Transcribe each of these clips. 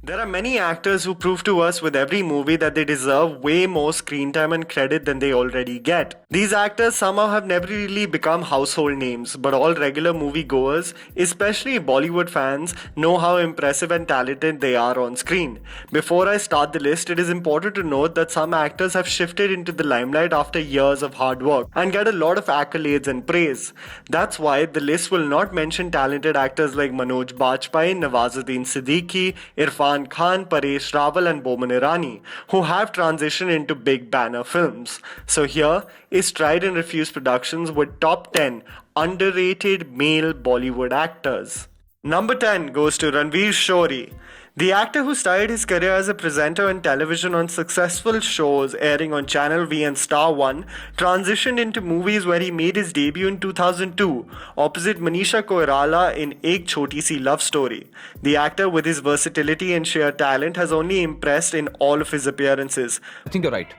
There are many actors who prove to us with every movie that they deserve way more screen time and credit than they already get. These actors somehow have never really become household names, but all regular moviegoers, especially Bollywood fans, know how impressive and talented they are on screen. Before I start the list, it is important to note that some actors have shifted into the limelight after years of hard work and get a lot of accolades and praise. That's why the list will not mention talented actors like Manoj Bajpayee, Nawazuddin Siddiqui, Irfan Khan, Paresh Rawal, and Boman Irani, who have transitioned into big banner films. So here is Tried and Refused Productions with top 10 underrated male Bollywood actors. Number 10 goes to Ranveer Shori. The actor who started his career as a presenter on television on successful shows airing on Channel V and Star One transitioned into movies where he made his debut in 2002 opposite Manisha Koirala in Ek Choti Si Love Story. The actor, with his versatility and sheer talent, has only impressed in all of his appearances. I think you're right.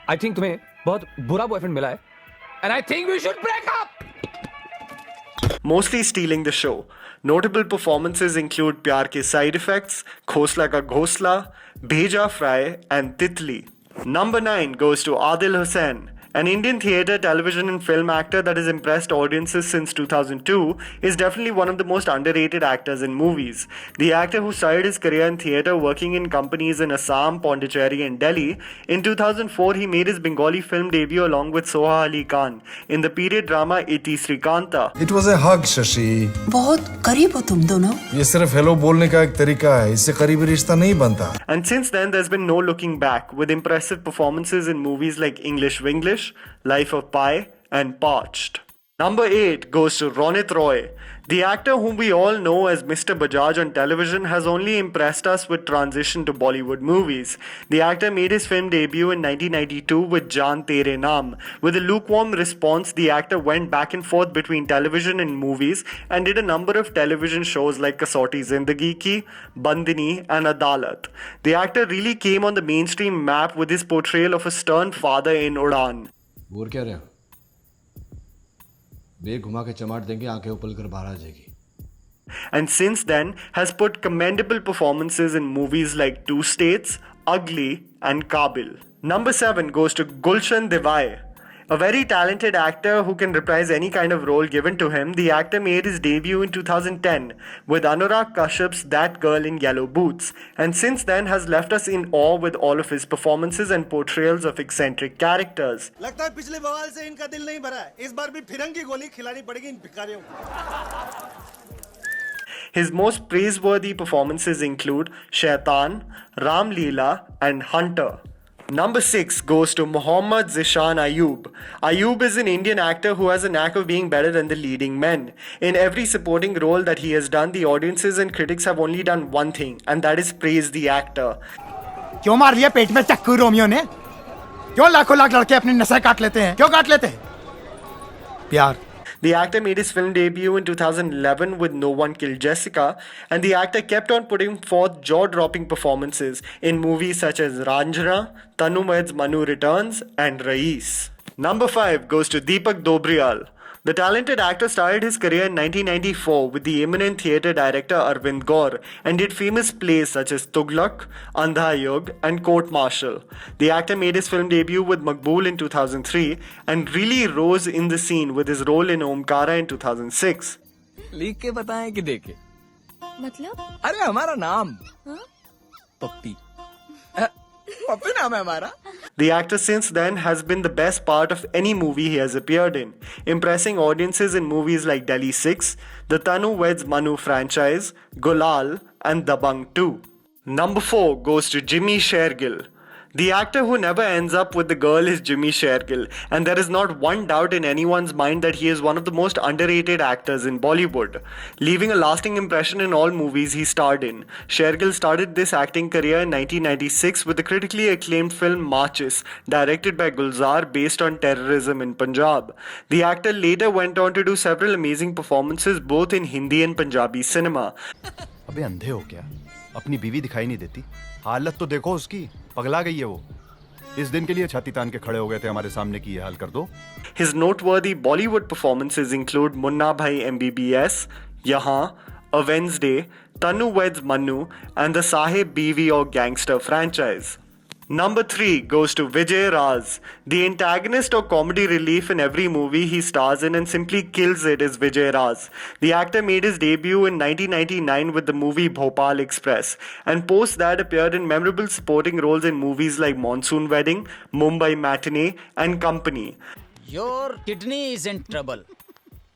I think तुम्हें बहुत बुरा boyfriend मिला है and I think we should break up. Mostly stealing the show. Notable performances include Pyar Ke Side Effects, Khosla Ka Ghosla, Bheja Fry, and Titli. Number 9 goes to Adil Hussain. An Indian theatre, television, and film actor that has impressed audiences since 2002 is definitely one of the most underrated actors in movies. The actor who started his career in theatre working in companies in Assam, Pondicherry, and Delhi, in 2004 he made his Bengali film debut along with Soha Ali Khan in the period drama Iti Srikanta. It was a hug, Shashi. बहुत करीब हो तुम दोनों। ये सिर्फ hello बोलने का एक तरीका है, इससे करीबी रिश्ता नहीं बनता। And since then, there's been no looking back, with impressive performances in movies like English Winglish, Life of Pi, and Parched. Number 8 goes to Ronit Roy. The actor whom we all know as Mr. Bajaj on television has only impressed us with transition to Bollywood movies. The actor made his film debut in 1992 with Jaan Tere Naam. With a lukewarm response, the actor went back and forth between television and movies and did a number of television shows like Kasauti Zindagi Ki, Bandini, and Adalat. The actor really came on the mainstream map with his portrayal of a stern father in Udaan. Bore क्या रहे हो? Bag घुमा के चमाट देंगे, आंखें उपल कर बाहर आ जाएगी. And since then has put commendable performances in movies like Two States, Ugly, and Kabil. Number 7 goes to Gulshan Devai. A very talented actor who can reprise any kind of role given to him, the actor made his debut in 2010 with Anurag Kashyap's That Girl in Yellow Boots, and since then has left us in awe with all of his performances and portrayals of eccentric characters. लगता है पिछले बवाल से इनका दिल नहीं भरा है, इस बार भी फिरंगी गोली खिलानी पड़ेगी इन भिखारियों को. His most praiseworthy performances include Shaitan, Ram Leela, and Hunter. Number 6 goes to Mohammad Zishan Ayub. Ayub is an Indian actor who has a knack of being better than the leading men. In every supporting role that he has done, the audiences and critics have only done one thing, and that is praise the actor. क्यों मार लिया पेट में चक्कू Romeo ने? क्यों लाखों लाख लड़के अपनी नसें काट लेते हैं? क्यों काट लेते हैं? प्यार. The actor made his film debut in 2011 with No One Killed Jessica, and the actor kept on putting forth jaw-dropping performances in movies such as Ranjana, Tanu Mahed's Manu Returns, and Rais. Number 5 goes to Deepak Dobriyal. The talented actor started his career in 1994 with the eminent theatre director Arvind Gaur and did famous plays such as Tughlaq, Andha Yug, and Court Martial. The actor made his film debut with Maqbool in 2003 and really rose in the scene with his role in Omkara in 2006. लिख के बताएं कि देखे? मतलब? अरे हमारा नाम हाँ? पप्पी. पप्पी नाम है हमारा. The actor since then has been the best part of any movie he has appeared in, impressing audiences in movies like Delhi 6, the Tanu Weds Manu franchise, Gulal, and Dabang 2. Number 4 goes to Jimmy Shergill. The actor who never ends up with the girl is Jimmy Shergill, and there is not one doubt in anyone's mind that he is one of the most underrated actors in Bollywood. Leaving a lasting impression in all movies he starred in, Shergill started this acting career in 1996 with the critically acclaimed film Marches, directed by Gulzar, based on terrorism in Punjab. The actor later went on to do several amazing performances both in Hindi and Punjabi cinema. अबे अंधे हो क्या? अपनी बीवी दिखाई नहीं देती? हालत तो देखो उसकी, पगला गई है वो. इस दिन के लिए छाती तान के खड़े हो गए थे हमारे सामने की ये हाल कर दो. His noteworthy Bollywood performances include Munna Bhai MBBS, Yahan, A Wednesday, Tanu Weds Mannu, and the Sahib Biwi or Gangster franchise. Number 3 goes to Vijay Raj. The antagonist or comedy relief in every movie he stars in and simply kills it is Vijay Raj. The actor made his debut in 1999 with the movie Bhopal Express, and post that appeared in memorable supporting roles in movies like Monsoon Wedding, Mumbai Matinee, and Company. Your kidney is in trouble.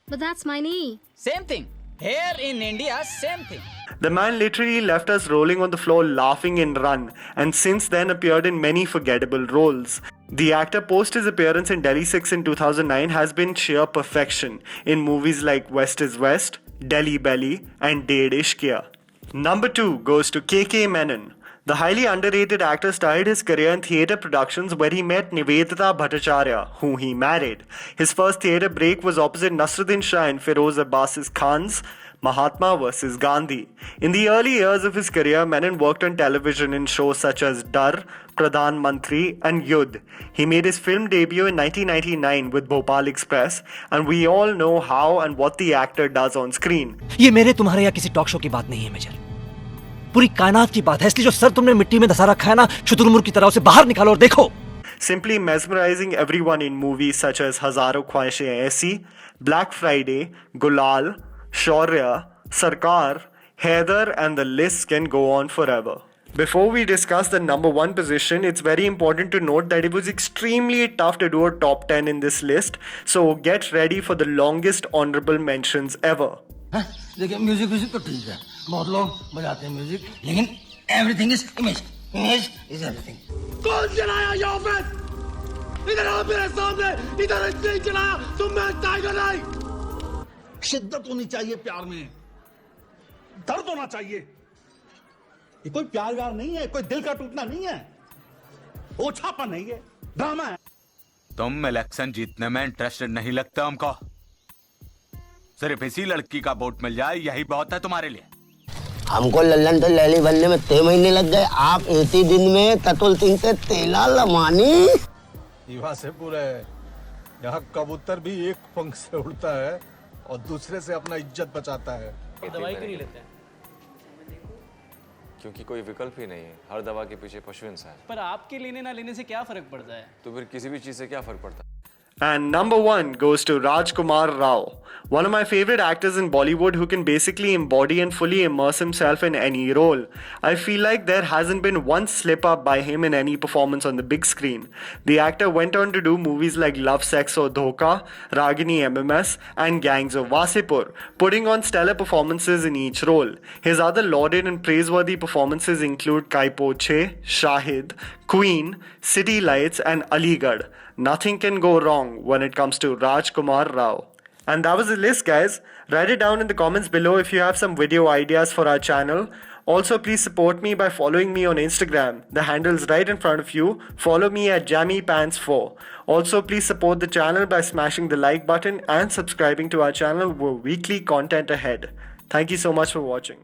But that's my knee. Same thing. Here in India, same thing. The man literally left us rolling on the floor laughing in Run, and since then appeared in many forgettable roles. The actor post his appearance in Delhi 6 in 2009 has been sheer perfection in movies like West is West, Delhi Belly, and Ded Ishqiya. Number 2 goes to KK Menon. The highly underrated actor started his career in theatre productions where he met Nivedita Bhattacharya, whom he married. His first theatre break was opposite Nasruddin Shah in Feroz Abbas's Khan's Mahatma vs. Gandhi. In the early years of his career, Menon worked on television in shows such as Dar, Pradhan Mantri, and Yudh. He made his film debut in 1999 with Bhopal Express, and we all know how and what the actor does on screen. ये मेरे तुम्हारे या किसी talk show की बात नहीं है major, पूरी कायनात की बात है। इसलिए जो सर तुमने मिट्टी में धसा रखा है ना, शुतुरमुर्ग की तरह उसे बाहर निकालो और देखो। Simply mesmerizing everyone in movies such as Hazaron Khwaishein Aisi, Black Friday, Gulal, Shaurya, Sarkar, Haider, and the list can go on forever. Before we discuss the number 1 position, it's very important to note that it was extremely tough to do a top 10 in this list, so get ready for the longest honorable mentions ever. देखिए music तो ठीक है, बहुत लोग बजाते हैं music, लेकिन everything is image, image is everything. कौन चलाया ये ऑफिस? इधर आओ मेरे सामने, इधर नहीं चलाया तुम, मैं टाइगर नहीं। शिद्दत होनी चाहिए प्यार में, दर्द होना चाहिए। ये कोई प्यार व्यार नहीं है, कोई दिल का टूटना नहीं है, ओछापन नहीं है, ड्रामा है। तुम इलेक्शन जीतने में इंटरेस्टेड नहीं लगते हमको, सिर्फ इसी लड़की का वोट मिल जाए यही बहुत है तुम्हारे लिए। हमको लल्लन से लैली बनने में 3 महीने लग गए, आप 80 दिन में ततुल सिंह से तेला लमानी। ईवा से पूरा है, यहाँ कबूतर भी एक पंख से उड़ता है और दूसरे से अपना इज्जत बचाता है। दवाई क्यों नहीं लेते हैं? क्योंकि कोई विकल्प ही नहीं है, हर दवा के पीछे पशु इंसान है। पर आपके लेने ना लेने से क्या फर्क पड़ता है? तो फिर किसी भी चीज से क्या फर्क पड़ता है? And number 1 goes to Rajkumar Rao, one of my favorite actors in Bollywood who can basically embody and fully immerse himself in any role. I feel like there hasn't been one slip up by him in any performance on the big screen. The actor went on to do movies like Love, Sex or Dhoka, Ragini MMS and Gangs of Wasipur, putting on stellar performances in each role. His other lauded and praiseworthy performances include Kai Po Che, Shahid, Queen, City Lights and Aligarh. Nothing can go wrong when it comes to Rajkumar Rao. And that was the list, guys. Write it down in the comments below if you have some video ideas for our channel. Also, please support me by following me on Instagram. The handle's right in front of you. Follow me at JammyPants4. Also, please support the channel by smashing the like button and subscribing to our channel for weekly content ahead. Thank you so much for watching.